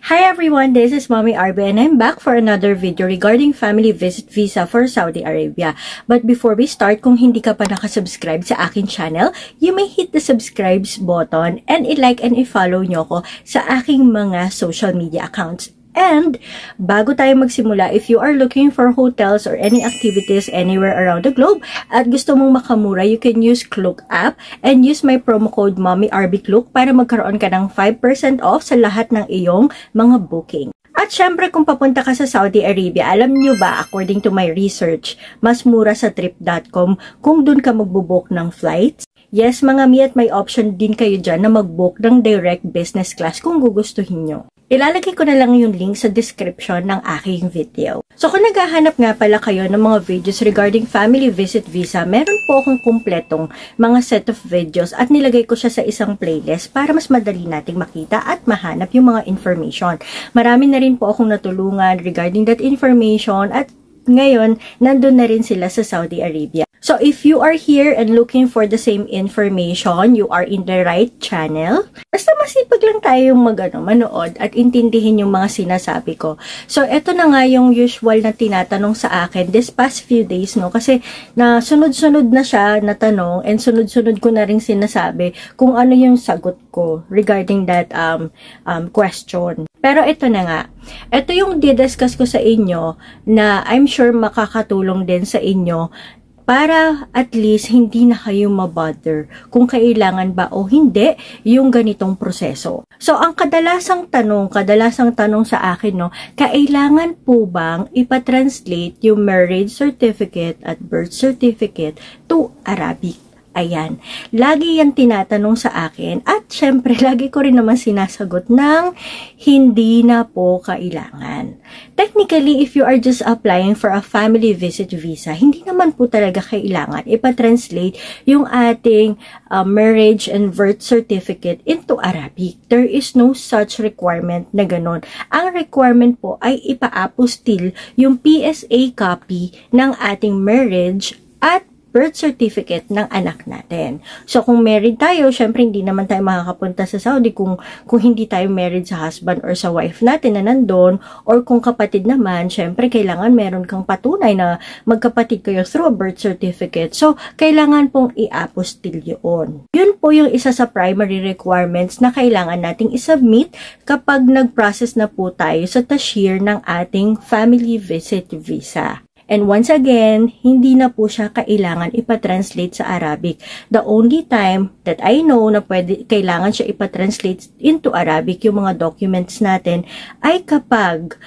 Hi everyone, this is Mommy Arby and I'm back for another video regarding family visit visa for Saudi Arabia. But before we start, kung hindi ka pa nakasubscribe sa akin channel, you may hit the subscribe button and i-like and i-follow nyo ko sa aking mga social media accounts. And bago tayo magsimula, if you are looking for hotels or any activities anywhere around the globe at gusto mong makamura, you can use Klook app and use my promo code MommyRBKlook para magkaroon ka ng 5% off sa lahat ng iyong mga booking. At syempre, kung papunta ka sa Saudi Arabia, alam nyo ba, according to my research, mas mura sa trip.com kung dun ka magbubook ng flights? Yes, mga mi, at may option din kayo dyan na mag-book ng direct business class kung gugustuhin nyo. Ilalagay ko na lang yung link sa description ng aking video. So kung naghahanap nga pala kayo ng mga videos regarding family visit visa, meron po akong kumpletong mga set of videos at nilagay ko siya sa isang playlist para mas madali nating makita at mahanap yung mga information. Marami na rin po akong natulungan regarding that information at ngayon, nandun na rin sila sa Saudi Arabia. So, if you are here and looking for the same information, you are in the right channel. Basta masipag lang tayong manood at intindihin yung mga sinasabi ko. So, eto na nga yung usual na tinatanong sa akin this past few days, no? Kasi na sunod-sunod na siya na tanong and sunod-sunod ko na rin sinasabi kung ano yung sagot ko regarding that question. Pero ito na nga. Ito yung didiscuss ko sa inyo na I'm sure makakatulong din sa inyo para at least hindi na kayo mabother kung kailangan ba o hindi yung ganitong proseso. So, ang kadalasang tanong sa akin, no, kailangan po bang ipatranslate yung marriage certificate at birth certificate to Arabic? Ayan. Lagi yan tinatanong sa akin at syempre lagi ko rin naman sinasagot ng hindi na po kailangan. Technically, if you are just applying for a family visit visa, hindi naman po talaga kailangan ipatranslate yung ating marriage and birth certificate into Arabic. There is no such requirement na ganun. Ang requirement po ay ipa-apostil yung PSA copy ng ating marriage at birth certificate ng anak natin. So, kung married tayo, syempre hindi naman tayo makakapunta sa Saudi kung hindi tayo married sa husband or sa wife natin na nandun, or kung kapatid naman, syempre kailangan meron kang patunay na magkapatid kayo through a birth certificate. So, kailangan pong i-apostil yun. Yun po yung isa sa primary requirements na kailangan nating isubmit kapag nag-process na po tayo sa tashir ng ating family visit visa. And once again, hindi na po siya kailangan ipatranslate sa Arabic. The only time that I know na kailangan siya ipatranslate into Arabic yung mga documents natin ay kapag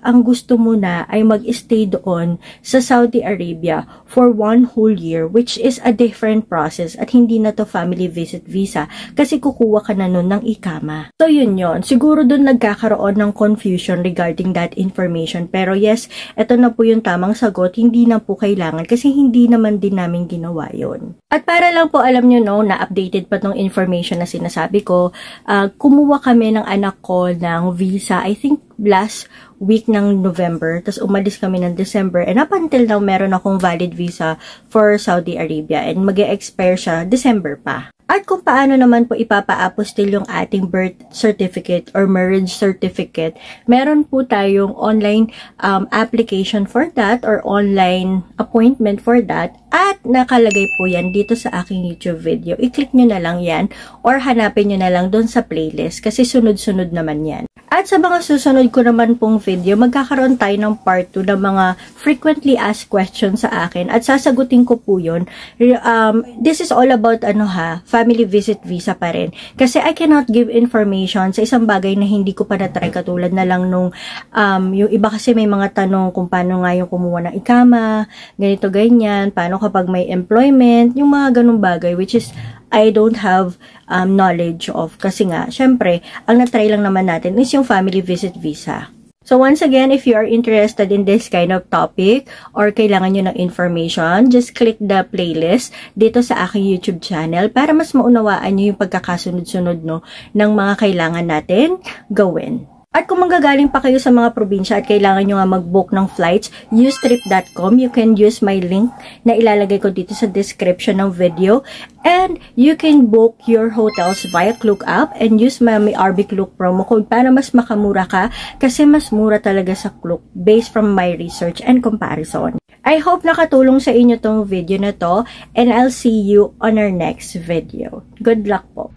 ang gusto mo na ay mag-stay doon sa Saudi Arabia for 1 whole year, which is a different process at hindi na to family visit visa kasi kukuha ka na nun ng ikama. So yun. Siguro doon nagkakaroon ng confusion regarding that information. Pero yes, ito na po yung tamang sagot, hindi na po kailangan kasi hindi naman din namin ginawa yon. At para lang po alam nyo, no, na updated pa tong information na sinasabi ko, kumuha kami ng anak ko ng visa, I think last week ng November, tapos umalis kami ng December, and up until now, meron akong valid visa for Saudi Arabia, and mag-e-expire siya December pa. At kung paano naman po ipapa-apostil yung ating birth certificate or marriage certificate, meron po tayong online application for that or online appointment for that. At nakalagay po yan dito sa aking YouTube video. I-click nyo na lang yan or hanapin nyo na lang doon sa playlist kasi sunod-sunod naman yan. At sa mga susunod ko naman pong video, magkakaroon tayo ng part 2 ng mga frequently asked questions sa akin at sasagutin ko po yun. This is all about family visit visa pa rin. Kasi I cannot give information sa isang bagay na hindi ko pa na-try, katulad na lang nung yung iba kasi may mga tanong kung paano nga yung kumuha ng ikama, ganito ganyan, paano kapag may employment, yung mga ganung bagay which is I don't have knowledge of kasi nga, syempre, ang na-try lang naman natin is yung family visit visa. So once again, if you are interested in this kind of topic or kailangan nyo ng information, just click the playlist dito sa aking YouTube channel para mas maunawaan nyo yung pagkakasunod-sunod, no, ng mga kailangan natin gawin. At kung manggagaling pa kayo sa mga probinsya at kailangan nyo nga mag-book ng flights, use trip.com. You can use my link na ilalagay ko dito sa description ng video. And you can book your hotels via Klook app and use Mami RB Klook promo code para mas makamura ka kasi mas mura talaga sa Klook based from my research and comparison. I hope nakatulong sa inyo tong video na to and I'll see you on our next video. Good luck po!